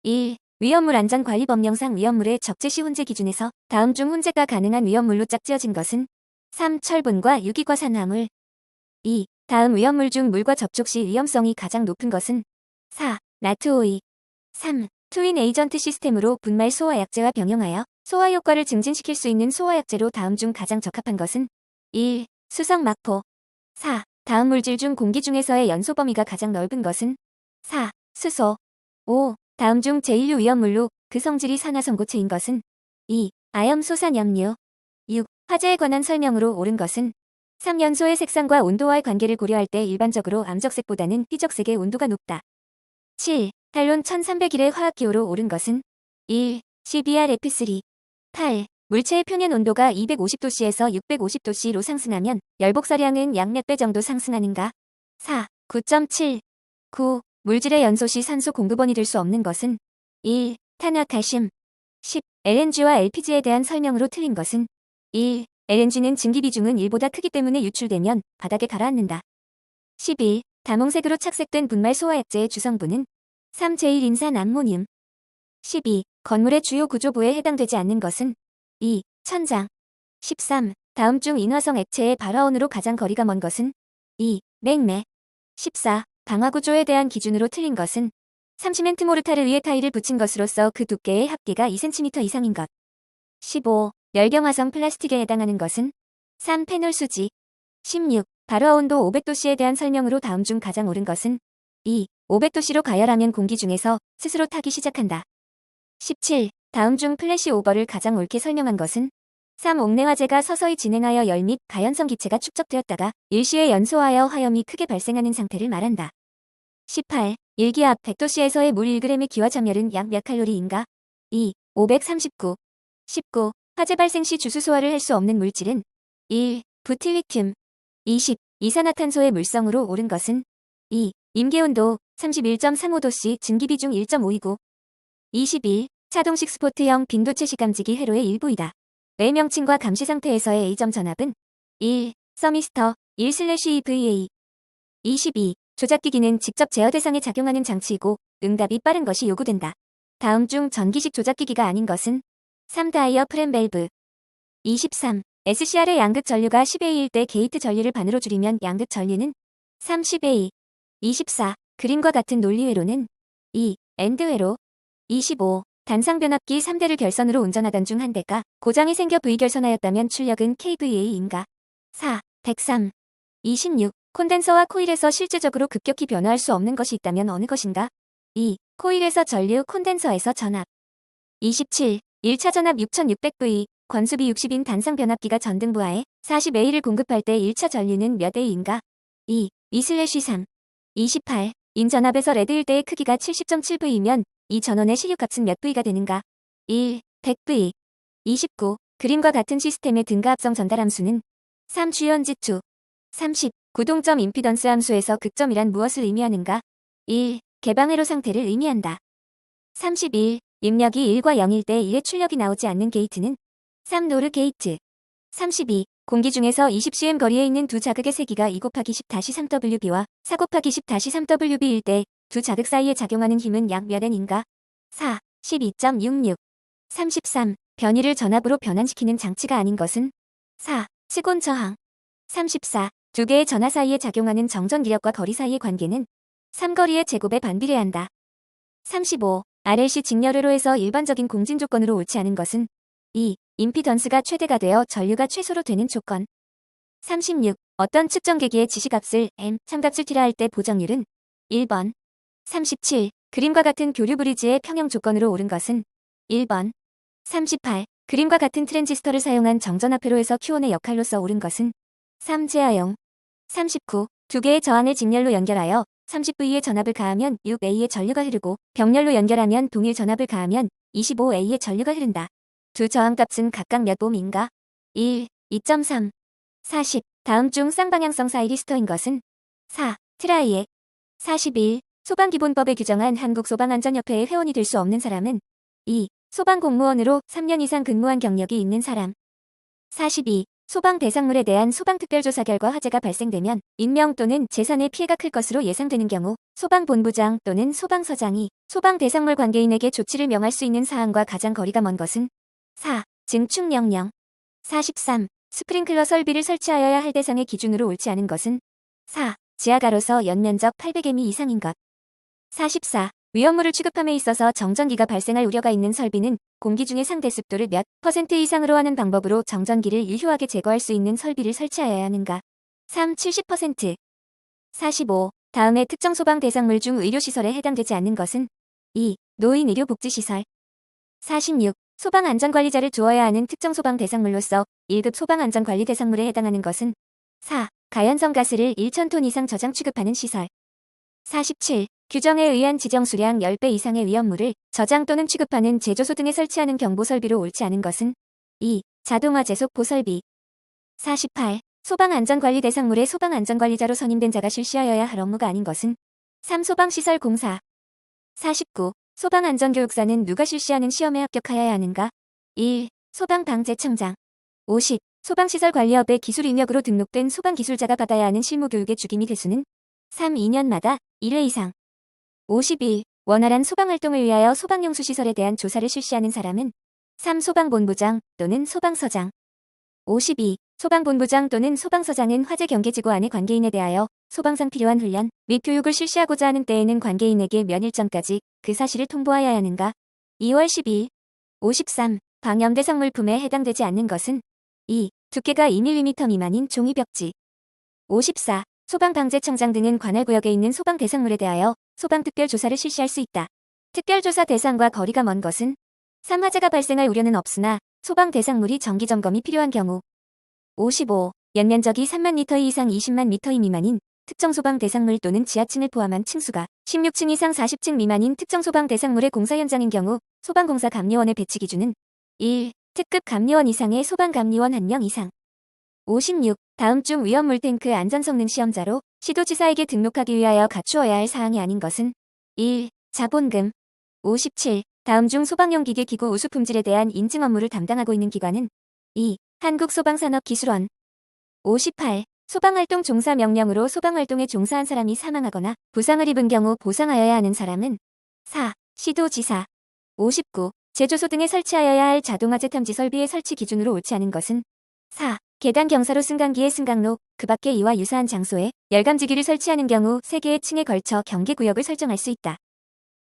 1. 위험물 안전관리법령상 위험물의 적재시 혼재 기준에서 다음 중 혼재가 가능한 위험물로 짝지어진 것은 3. 철분과 유기과산화물. 2. 다음 위험물 중 물과 접촉 시 위험성이 가장 높은 것은 4. 나트오이. 3. 트윈 에이전트 시스템으로 분말 소화약제와 병용하여 소화 효과를 증진시킬 수 있는 소화약제로 다음 중 가장 적합한 것은 1. 수성 마포. 4. 다음 물질 중 공기 중에서의 연소 범위가 가장 넓은 것은 4. 수소. 5. 다음 중 제1류 위험물로 그 성질이 산화성고체인 것은 2. 아염소산염류. 6. 화재에 관한 설명으로 옳은 것은 3. 연소의 색상과 온도와의 관계를 고려할 때 일반적으로 암적색보다는 희적색의 온도가 높다. 7. 탄론 1301의 화학기호로 옳은 것은 1. CBrF3. 8. 물체의 표면 온도가 250도씨에서 650도씨로 상승하면 열복사량은 약 몇 배 정도 상승하는가? 4. 9.7. 9. 물질의 연소 시 산소 공급원이 될 수 없는 것은 1. 탄화칼슘. 10. LNG와 LPG에 대한 설명으로 틀린 것은 1. LNG는 증기 비중은 1보다 크기 때문에 유출되면 바닥에 가라앉는다. 11. 다몽색으로 착색된 분말 소화약제의 주성분은 3. 제일인산 암모늄. 12. 건물의 주요 구조부에 해당되지 않는 것은 2. 천장. 13. 다음 중 인화성 액체의 발화원으로 가장 거리가 먼 것은 2. 냉매. 14. 방화구조에 대한 기준으로 틀린 것은 3. 시멘트 모르타르 위에 타일을 붙인 것으로서 그 두께의 합계가 2cm 이상인 것. 15. 열경화성 플라스틱에 해당하는 것은 3. 페놀 수지. 16. 발화 온도 500도씨에 대한 설명으로 다음 중 가장 옳은 것은 2. 500도씨로 가열하면 공기 중에서 스스로 타기 시작한다. 17. 다음 중 플래시 오버를 가장 옳게 설명한 것은 3. 옥내화재가 서서히 진행하여 열 및 가연성 기체가 축적되었다가 일시에 연소하여 화염이 크게 발생하는 상태를 말한다. 18. 일기압 100도씨에서의 물 1g의 기화점열은 약 몇 칼로리인가? 2. 539. 19. 화재 발생 시 주수 소화를 할 수 없는 물질은 1. 부틸리튬. 20. 이산화탄소의 물성으로 옳은 것은 2. 임계온도 31.35도씨 증기비중 1.5이고 21. 차동식 스포트형 빈도체 시감지기 회로의 일부이다. 내 명칭과 감시 상태에서의 A점 전압은 1. 서미스터 1/EVA. 22. 조작기기는 직접 제어 대상에 작용하는 장치이고 응답이 빠른 것이 요구된다. 다음 중 전기식 조작기기가 아닌 것은 3. 다이어 프렘 밸브. 23. SCR의 양극 전류가 10A일 때 게이트 전류를 반으로 줄이면 양극 전류는 3. 10A. 24. 그림과 같은 논리회로는 2. 엔드회로. 25. 단상변압기 3대를 결선으로 운전하던 중 한 대가 고장이 생겨 V결선하였다면 출력은 KVA인가? 4. 103. 26. 콘덴서와 코일에서 실제적으로 급격히 변화할 수 없는 것이 있다면 어느 것인가? 2. 코일에서 전류, 콘덴서에서 전압. 27. 1차 전압 6600V, 권수비 60인 단상변압기가 전등부하에 40A를 공급할 때 1차 전류는 몇 A인가? 2. 2/3. 28. 인전압에서 레드일 때의 크기가 70.7V이면 이 전원의 시류값은 몇 V가 되는가? 1. 100V. 29. 그림과 같은 시스템의 등가합성 전달 함수는 3. 주연지2. 30. 구동점 임피던스 함수에서 극점이란 무엇을 의미하는가? 1. 개방회로 상태를 의미한다. 31. 입력이 1과 0일 때 1의 출력이 나오지 않는 게이트는 3. 노르 게이트. 32. 공기 중에서 20cm 거리에 있는 두 자극의 세기가 2 곱하기 10-3WB와 4 곱하기 10-3WB일 때 두 자극 사이에 작용하는 힘은 약 몇 N인가? 4. 12.66. 33. 변이를 전압으로 변환시키는 장치가 아닌 것은 4. 시곤 저항. 34. 두 개의 전하 사이에 작용하는 정전 기력과 거리 사이의 관계는 3. 거리의 제곱에 반비례한다. 35. RLC 직렬회로에서 일반적인 공진 조건으로 옳지 않은 것은 2. 임피던스가 최대가 되어 전류가 최소로 되는 조건. 36. 어떤 측정계기의 지시값을 M, 참값을 T라 할 때 보정률은 1번. 37. 그림과 같은 교류 브리지의 평형 조건으로 옳은 것은 1번. 38. 그림과 같은 트랜지스터를 사용한 정전압 회로에서 Q1의 역할로서 옳은 것은 3. 제어용. 39. 두 개의 저항을 직렬로 연결하여 30V의 전압을 가하면 6A의 전류가 흐르고 병렬로 연결하면 동일 전압을 가하면 25A의 전류가 흐른다. 두 저항값은 각각 몇 옴인가? 1. 2.3. 40. 다음 중 쌍방향성 사이리스터인 것은 4. 트라이액. 41. 소방기본법에 규정한 한국소방안전협회의 회원이 될 수 없는 사람은 2. 소방공무원으로 3년 이상 근무한 경력이 있는 사람. 42. 소방 대상물에 대한 소방특별조사 결과 화재가 발생되면 인명 또는 재산의 피해가 클 것으로 예상되는 경우 소방본부장 또는 소방서장이 소방 대상물 관계인에게 조치를 명할 수 있는 사항과 가장 거리가 먼 것은 4. 증축 명령. 43. 스프링클러 설비를 설치하여야 할 대상의 기준으로 옳지 않은 것은 4. 지하가로서 연면적 800m 이상인 것. 44. 위험물을 취급함에 있어서 정전기가 발생할 우려가 있는 설비는 공기 중의 상대 습도를 몇 % 이상으로 하는 방법으로 정전기를 유효하게 제거할 수 있는 설비를 설치하여야 하는가. 3. 70%. 45. 다음에 특정 소방 대상물 중 의료시설에 해당되지 않는 것은 2. 노인 의료복지시설. 46. 소방안전관리자를 두어야 하는 특정 소방 대상물로서 1급 소방안전관리 대상물에 해당하는 것은 4. 가연성 가스를 1,000톤 이상 저장 취급하는 시설. 47. 규정에 의한 지정 수량 10배 이상의 위험물을 저장 또는 취급하는 제조소 등에 설치하는 경보설비로 옳지 않은 것은 2. 자동화 제속 보설비. 48. 소방안전관리 대상물의 소방안전관리자로 선임된 자가 실시하여야 할 업무가 아닌 것은 3. 소방시설공사. 49. 소방안전교육사는 누가 실시하는 시험에 합격하여야 하는가? 1. 소방방재청장. 50. 소방시설관리업의 기술 인력으로 등록된 소방기술자가 받아야 하는 실무교육의 주기미 개수는 3. 2년마다 1회 이상. 51. 원활한 소방활동을 위하여 소방용수시설에 대한 조사를 실시하는 사람은 3. 소방본부장 또는 소방서장. 52. 소방본부장 또는 소방서장은 화재 경계지구 안의 관계인에 대하여 소방상 필요한 훈련 및 교육을 실시하고자 하는 때에는 관계인에게 몇 일전까지 그 사실을 통보하여야 하는가. 2월 12일. 53. 방염대상 물품에 해당되지 않는 것은 2. 두께가 2mm 미만인 종이벽지. 54. 소방방재청장 등은 관할구역에 있는 소방 대상물에 대하여 소방특별조사를 실시할 수 있다. 특별조사 대상과 거리가 먼 것은 3. 화재가 발생할 우려는 없으나 소방 대상물이 정기점검이 필요한 경우. 55. 연면적이 3만 리터 이상 20만 미터 미만인 특정 소방 대상물 또는 지하층을 포함한 층수가 16층 이상 40층 미만인 특정 소방 대상물의 공사 현장인 경우 소방공사 감리원의 배치 기준은 1. 특급 감리원 이상의 소방감리원 1명 이상. 56. 다음 중 위험물 탱크 안전성능 시험자로 시도지사에게 등록하기 위하여 갖추어야 할 사항이 아닌 것은 1. 자본금. 57. 다음 중 소방용 기계 기구 우수 품질에 대한 인증 업무를 담당하고 있는 기관은 2. 한국소방산업기술원. 58. 소방활동 종사 명령으로 소방활동에 종사한 사람이 사망하거나 부상을 입은 경우 보상하여야 하는 사람은 4. 시도지사. 59. 제조소 등에 설치하여야 할 자동화재 탐지 설비의 설치 기준으로 옳지 않은 것은 4. 계단 경사로 승강기의 승강로, 그 밖에 이와 유사한 장소에 열감지기를 설치하는 경우 3개의 층에 걸쳐 경계구역을 설정할 수 있다.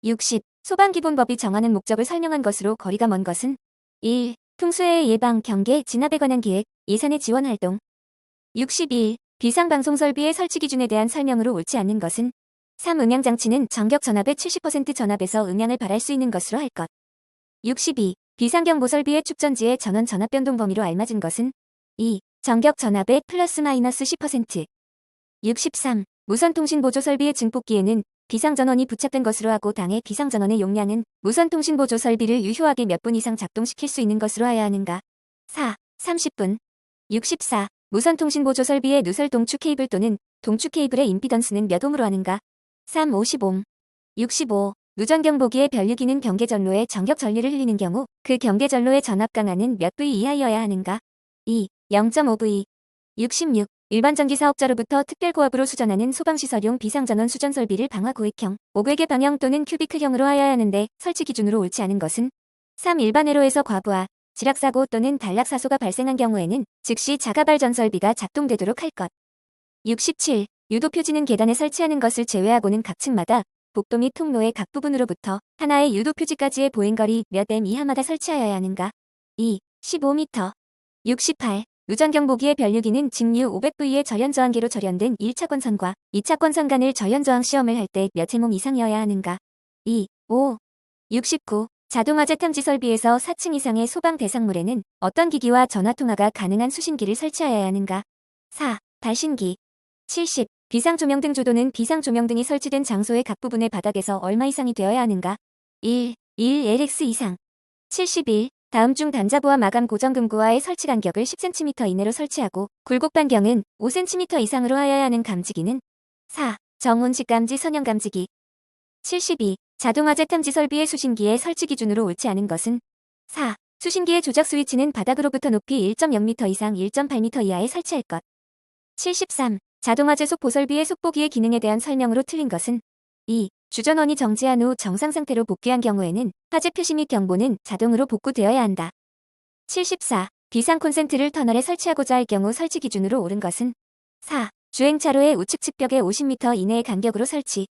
60. 소방기본법이 정하는 목적을 설명한 것으로 거리가 먼 것은 1. 풍수해의 예방, 경계, 진압에 관한 기획, 예산의 지원 활동. 61. 비상방송설비의 설치 기준에 대한 설명으로 옳지 않는 것은 3. 음향장치는 전격 전압의 70% 전압에서 음향을 발할 수 있는 것으로 할 것. 62. 비상경보설비의 축전지의 전원 전압 변동 범위로 알맞은 것은 2. 전격 전압의 플러스 마이너스 10%. 63. 무선통신보조설비의 증폭기에는 비상전원이 부착된 것으로 하고 당의 비상전원의 용량은 무선통신보조설비를 유효하게 몇 분 이상 작동시킬 수 있는 것으로 하여야 하는가. 4. 30분. 64. 무선통신보조설비의 누설 동축 케이블 또는 동축 케이블의 임피던스는 몇 옴으로 하는가. 3. 50옴. 65. 누전경보기의 변류기는 경계전로에 전격 전류를 흘리는 경우 그 경계전로의 전압 강하는 몇 V 이하여야 하는가. 2. 0.5V. 66. 일반 전기사업자로부터 특별고압으로 수전하는 소방시설용 비상전원 수전설비를 방화고액형, 5궤계 방형 또는 큐비클형으로 하여야 하는데 설치 기준으로 옳지 않은 것은 3. 일반 회로에서 과부하, 지락사고 또는 단락사소가 발생한 경우에는 즉시 자가발전설비가 작동되도록 할 것. 67. 유도표지는 계단에 설치하는 것을 제외하고는 각 층마다 복도 및 통로의 각 부분으로부터 하나의 유도표지까지의 보행거리 몇 m 이하마다 설치하여야 하는가. 2. 15m. 68. 누전경보기의 변류기는 직류 500V의 절연저항계로 절연된 1차권선과 2차권선 간을 절연저항 시험을 할 때 몇 옴 이상이어야 하는가. 2. 5. 69. 자동화재 탐지 설비에서 4층 이상의 소방 대상물에는 어떤 기기와 전화통화가 가능한 수신기를 설치하여야 하는가. 4. 발신기. 70. 비상조명 등 조도는 비상조명 등이 설치된 장소의 각 부분의 바닥에서 얼마 이상이 되어야 하는가. 1. 1LX 이상. 71. 다음 중 단자부와 마감 고정금고와의 설치 간격을 10cm 이내로 설치하고 굴곡 반경은 5cm 이상으로 하여야 하는 감지기는 4. 정온식 감지 선형 감지기. 72. 자동화재 탐지 설비의 수신기의 설치 기준으로 옳지 않은 것은 4. 수신기의 조작 스위치는 바닥으로부터 높이 1.0m 이상 1.8m 이하에 설치할 것. 73. 자동화재 속보 설비의 속보기의 기능에 대한 설명으로 틀린 것은 2. 주전원이 정지한 후 정상 상태로 복귀한 경우에는 화재 표시 및 경보는 자동으로 복구되어야 한다. 74. 비상 콘센트를 터널에 설치하고자 할 경우 설치 기준으로 옳은 것은 4. 주행차로의 우측 측벽에 50m 이내의 간격으로 설치.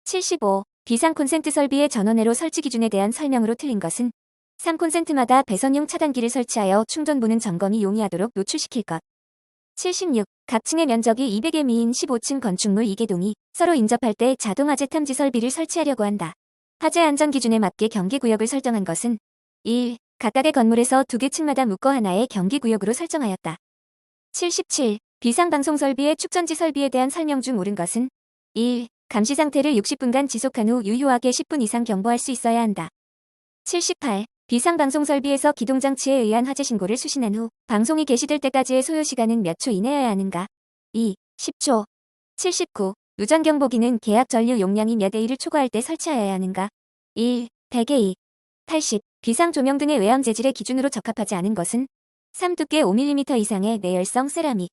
75. 비상 콘센트 설비의 전원회로 설치 기준에 대한 설명으로 틀린 것은 3. 콘센트마다 배선용 차단기를 설치하여 충전부는 점검이 용이하도록 노출시킬 것. 76. 각 층의 면적이 200의 미인 15층 건축물 2개 동이 서로 인접할 때 자동화재 탐지 설비를 설치하려고 한다. 화재 안전 기준에 맞게 경계구역을 설정한 것은 1. 각각의 건물에서 2개 층마다 묶어 하나의 경계구역으로 설정하였다. 77. 비상방송 설비의 축전지 설비에 대한 설명 중 옳은 것은 1. 감시 상태를 60분간 지속한 후 유효하게 10분 이상 경보할 수 있어야 한다. 78. 비상방송 설비에서 기동장치에 의한 화재 신고를 수신한 후 방송이 개시될 때까지의 소요시간은 몇 초 이내여야 하는가? 2. 10초. 79. 누전경보기는 계약 전류 용량이 몇 A를 초과할 때 설치하여야 하는가? 1. 100의 2. 80. 비상조명 등의 외형 재질의 기준으로 적합하지 않은 것은 3. 두께 5mm 이상의 내열성 세라믹.